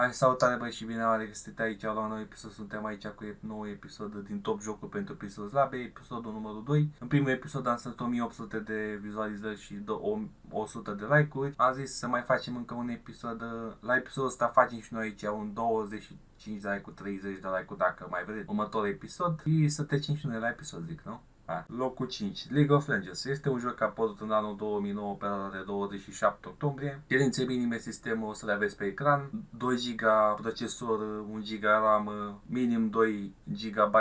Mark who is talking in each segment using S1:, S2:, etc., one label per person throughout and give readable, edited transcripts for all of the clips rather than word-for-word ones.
S1: Hai, salutare băi și bine am regăsit aici la un nou episod. Suntem aici cu nou episod din Top Jocuri pentru PC Slabe, episodul numărul 2. În primul episod am sărit 1800 de vizualizări și 100 de like-uri. Am zis să mai facem încă un episod. La episodul ăsta facem și noi aici un 25 de like-uri, 30 de like-uri dacă mai vreți următorul episod. Și să trecem și noi la episod, zic, nu? Locul 5. League of Legends. Este un joc apărut în anul 2009 pe data de 27 octombrie. Cerințe minime sistemul o să le aveți pe ecran. 2 GB procesor, 1 GB RAM, minim 2 GB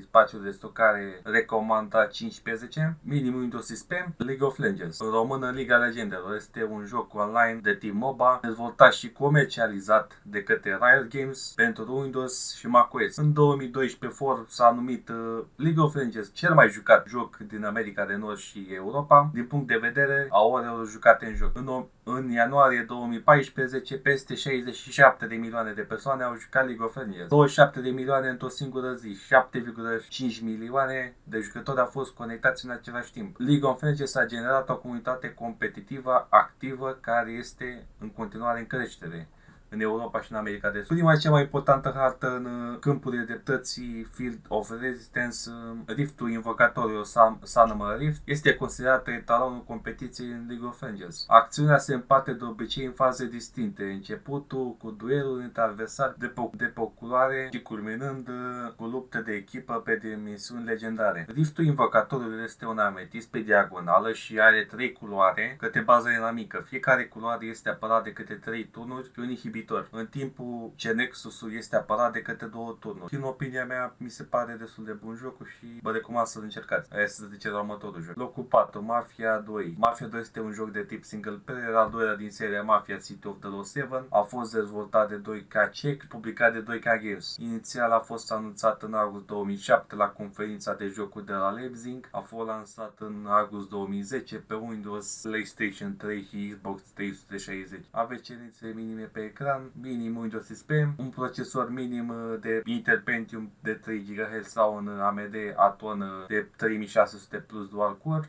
S1: spațiu de stocare, recomandat 15, minim Windows XP. League of Legends. În română, Liga Legendelor. Este un joc online de tip MOBA, dezvoltat și comercializat de către Riot Games pentru Windows și macOS. În 2012 Forbes s-a numit League of Legends cel mai jucat joc din America de Nord și Europa, din punct de vedere a orelor jucate în joc. În ianuarie 2014, peste 67 de milioane de persoane au jucat League of Legends. 27 de milioane într-o singură zi, 7,5 milioane de jucători au fost conectați în același timp. League of Legends a generat o comunitate competitivă activă care este în continuare în creștere în Europa și în America de Sud. Prima cea mai importantă hartă în câmpurile dreptății Field of Resistance, Riftul Invocatoriu Sunmer Rift, este considerată etalonul competiției în League of Legends. Acțiunea se împarte de obicei în faze distincte, începutul cu duelul între adversari de procurare și culminând cu lupte de echipă pe dimensiuni legendare. Riftul Invocatoriului este un ametist pe diagonală și are 3 culoare către bază dinamică. Fiecare culoare este apărat de câte 3 turnuri și un inhibitor. În timpul ce Nexusul este apărat de câte 2 turnuri. Și în opinia mea mi se pare destul de bun jocul și vă recomand să-l încercați. Aia să zice la următorul joc. Locul 4. Mafia 2. Mafia 2 este un joc de tip single player, al doilea din seria Mafia City of the Lost Seven. A fost dezvoltat de 2K Czech, publicat de 2K Games. Inițial a fost anunțat în august 2007 la conferința de jocuri de la Leipzig. A fost lansat în august 2010 pe Windows, PlayStation 3 și Xbox 360. Aveți cerințe minime pe ecran, minim Windows XP, un procesor minim de Intel Pentium de 3 GHz sau un AMD Atom de 3600 plus dual core, 1.5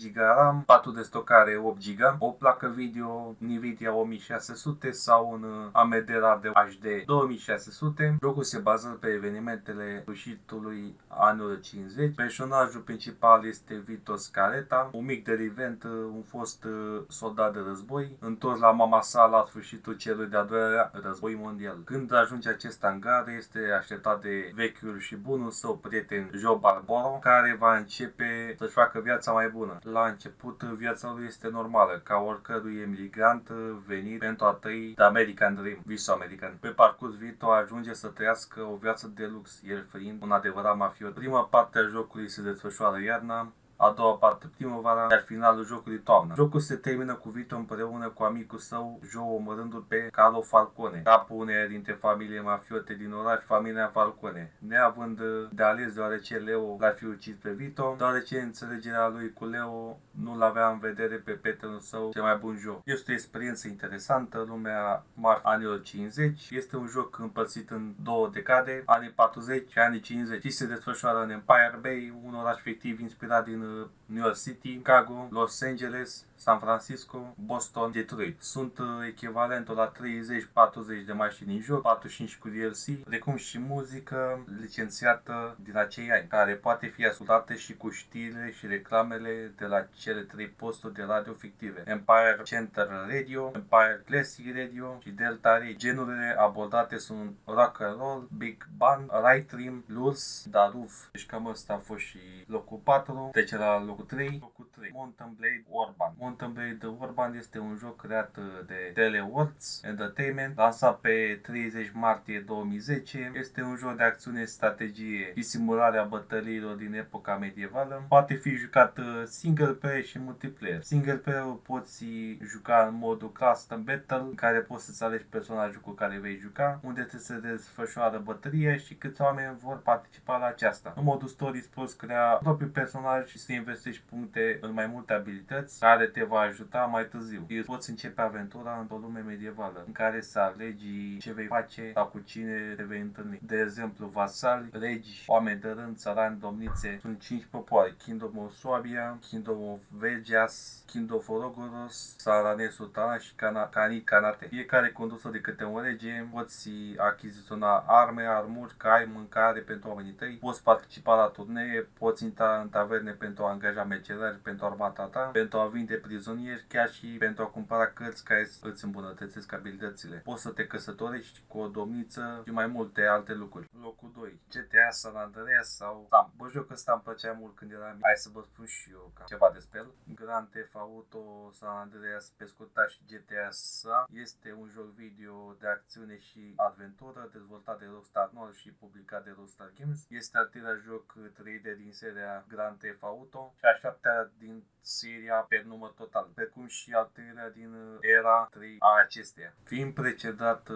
S1: GB RAM, 4 de stocare 8 GB, o placă video Nvidia 1600 sau un AMD Radeon HD 2600. Jocul se bazează pe evenimentele sfârșitului anului 50. Personajul principal este Vito Scaletta, un mic de event, un fost soldat de război, întors la mama sa la sfârșitul celui de-al doilea război mondial. Când ajunge acest hangar, este așteptat de vechiul și bunul său prieten Joe Barbaro, care va începe să-și facă viața mai bună. La început, viața lui este normală, ca oricărui emigrant venit pentru a trăi The American Dream, visul american. Pe parcurs, Vito ajunge să trăiască o viață de lux, el fiind un adevărat mafiot. Prima parte a jocului se desfășoară iarna, a doua parte primăvara, iar finalul jocului toamna. Jocul se termină cu Vito împreună cu amicul său, Joe, omorându-l pe Carlo Falcone, capul uneia dintre familie mafiote din oraș, familia Falcone. Neavând de ales deoarece Leo l-ar fi ucis pe Vito, deoarece înțelegerea lui cu Leo nu-l avea în vedere pe prietenul său cel mai bun joc. Este o experiență interesantă, lumea mafia anilor 50, este un joc împărțit în două decade, anii 40 și anii 50 și se desfășoară în Empire Bay, un oraș fictiv inspirat din New York City, Chicago, Los Angeles, San Francisco, Boston, Detroit. Sunt echivalentul la 30-40 de mașini în joc, 45 cu DLC, precum și muzică licențiată din acei ani, care poate fi ascultată și cu știrile și reclamele de la cele 3 posturi de radio fictive: Empire Center Radio, Empire Classic Radio și Delta Radio. Genurile abordate sunt rock and roll, big band, ragtime, blues, Daruf. Deci cam ăsta a fost și locul 4. Trece la locul 3. Locul 3. Mountain Blade Warband. Mountain Blade Warband este un joc creat de Teleworks Entertainment, lansat pe 30 martie 2010. Este un joc de acțiune, strategie și simularea bătăliilor din epoca medievală. Poate fi jucat single player și multiplayer. Single player poți juca în modul custom battle, în care poți să-ți alegi personajul cu care vei juca, unde trebuie să desfășoară bătălia și câți oameni vor participa la aceasta. În modul story poți crea propriul personaj și să investești puncte în mai multe abilități care te va ajuta mai târziu. Și poți începe aventura într-o lume medievală în care să alegi ce vei face sau cu cine te vei întâlni. De exemplu, vasali, regi, oameni de rând, țărani, domnițe. Sunt 5 popoare: Kingdom of Swabia, Kingdom of Vegas, Kingdom of Orogoros, Sarane Sultana și Cani Canate. Fiecare condusă de câte un rege. Poți achiziționa arme, armuri, cai, mâncare pentru oamenii tăi, poți participa la turnee, poți intra în taverne pentru a angaja mercenari pentru armata ta, pentru a vinde prizonieri, chiar și pentru a cumpăra cărți care îți îmbunătățesc abilitățile. Poți să te căsătorești cu o domniță și mai multe alte lucruri. Locul 2. GTA San Andreas sau Sam. Bă, jocul ăsta îmi plăcea mult când eram mic. Hai să vă spun și eu ceva despre el. Grand Theft Auto San Andreas, pe scurtat, și GTA San este un joc video de acțiune și aventură dezvoltat de Rockstar North și publicat de Rockstar Games. Este al treilea joc 3D din seria Grand Theft Auto și a șaptea din seria pe număr total, precum și al treilea din era 3 a acesteia, fiind precedat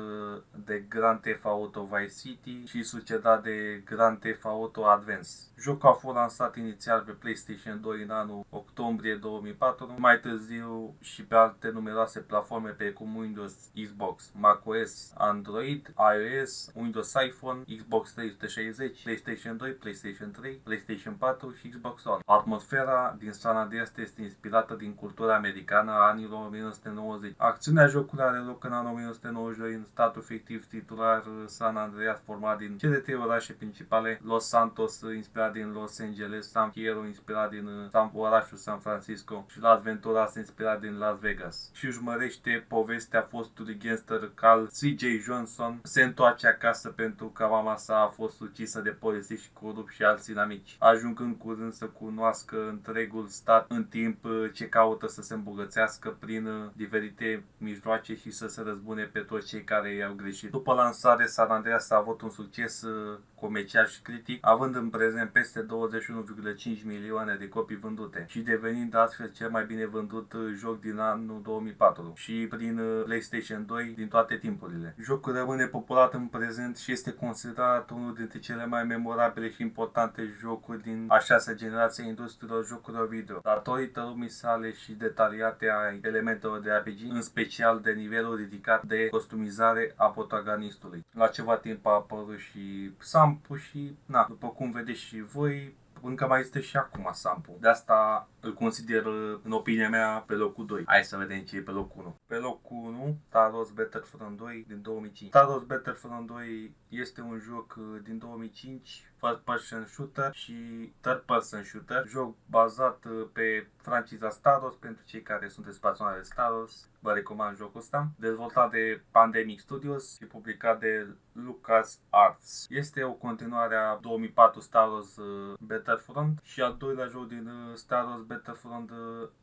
S1: de Grand Theft Auto Vice City și succedat de Grand Theft Auto Advance. Jocul a fost lansat inițial pe PlayStation 2 în anul octombrie 2004, mai târziu și pe alte numeroase platforme precum Windows, Xbox, macOS, Android, iOS, Windows Iphone, Xbox 360, PlayStation 2, PlayStation 3, PlayStation 4 și Xbox One. Atmosfera din San Andreas este inspirată din cultura americană a anilor 1990. Acțiunea jocului are loc în anul 1992 în statul fictiv titular San Andreas, format din cele 3 orașe principale: Los Santos, inspirat din Los Angeles, San Fierro, inspirat din orașul San Francisco, și Las Venturas, inspirat din Las Vegas. Și își mărește povestea fostului gangster Carl C.J. Johnson. Se întoarce acasă pentru că mama sa a fost ucisă de polițiști corupți și alți inamici, ajungând curând să cunoască întregul stat în timp ce caută să se îmbogățească prin diferite mijloace și să se răzbune pe toți cei care i-au greșit. După lansare, San Andreas a avut un succes comercial și critic, având în prezent peste 21,5 milioane de copii vândute și devenind astfel cel mai bine vândut joc din anul 2004 și prin PlayStation 2 din toate timpurile. Jocul rămâne popular în prezent și este considerat unul dintre cele mai memorabile și importante jocuri din a 6-a generație a industriilor jocurilor video, datorită lumii sale și detaliate a elementelor de RPG, în special de nivelul ridicat de costumizare a protagonistului. La ceva timp a apărut și Sampu și, după cum vedeți și voi, încă mai este și acum Sampu. De asta îl consider, în opinia mea, pe locul 2. Hai să vedem ce e pe locul 1. Pe locul 1, Star Wars Battlefront 2 din 2005. Star Wars Battlefront 2 este un joc din 2005, first person shooter și third person shooter, joc bazat pe franciza Star Wars. Pentru cei care sunteți pasionați de Star Wars, vă recomand jocul ăsta, dezvoltat de Pandemic Studios și publicat de LucasArts. Este o continuare a 2004 Star Wars Battlefront și al doilea joc din Star Wars Battlefront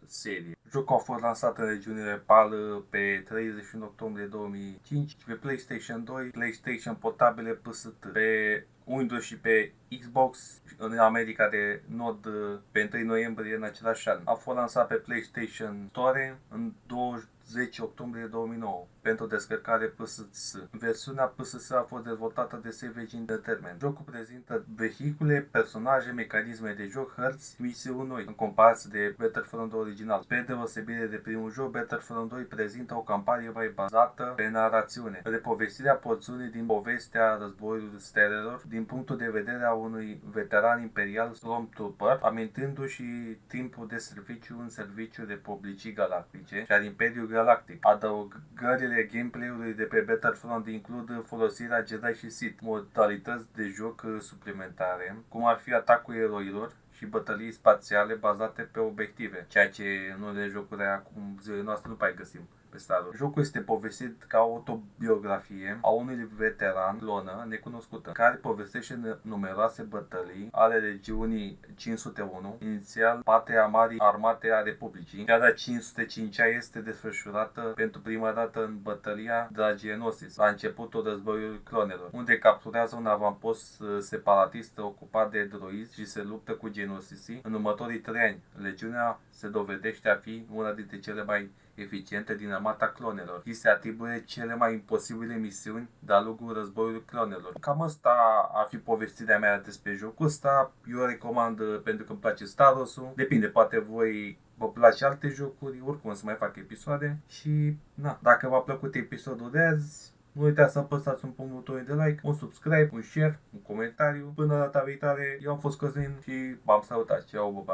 S1: serie. Jocul a fost lansat în regiunile PAL pe 31 octombrie 2005 pe PlayStation 2, PlayStation portabile, PS, pe Windows și pe Xbox în America de Nord pe 1 noiembrie în același an. A fost lansat pe PlayStation Store în 20 octombrie 2009 pentru descărcare PSS. Versiunea PSS a fost dezvoltată de Savage Entertainment. Jocul prezintă vehicule, personaje, mecanisme de joc, hărți, misiuni noi, în comparație de Battlefront 2 original. Spre deosebire de primul joc, Battlefront 2 prezintă o campanie mai bazată pe narațiune, repovestirea porțiunii din povestea războiului stelelor din punctul de vedere a unui veteran imperial Stormtrooper, amintindu-și timpul de serviciu în serviciul Republicii Galactice și al Imperiului Galactic. Adăugările gameplay-ului de pe Battlefront includ folosirea Jedi și Sith, modalități de joc suplimentare, cum ar fi atacul eroilor și bătălii spațiale bazate pe obiective, ceea ce în unele jocuri acum zilele noastre nu mai găsim pe Star Wars. Jocul este povestit ca autobiografie a unui veteran clonă necunoscută, care povestește numeroase bătălii ale regiunii 501, inițial parte a Marii Armate a Republicii. Chiar 505-a este desfășurată pentru prima dată în bătălia de la Geonosis, la începutul războiului clonelor, unde capturează un avampost separatist ocupat de droizi și se luptă cu genosisii în următorii 3 ani. Legiunea se dovedește a fi una dintre cele mai eficiente din armata clonelor. Îi se atribuie cele mai imposibile misiuni de-a lungul războiului clonelor. Cam asta ar fi povestirea mea despre jocul ăsta. Eu recomand pentru că îmi place Star Wars-ul. Depinde, poate voi vă place alte jocuri, oricum o să mai fac episoade. Și na, dacă v-a plăcut episodul de azi, nu uitați să apăsați un buton de like, un subscribe, un share, un comentariu. Până data viitoare, eu am fost Cosmin și v-am salutat. Ceau, bă,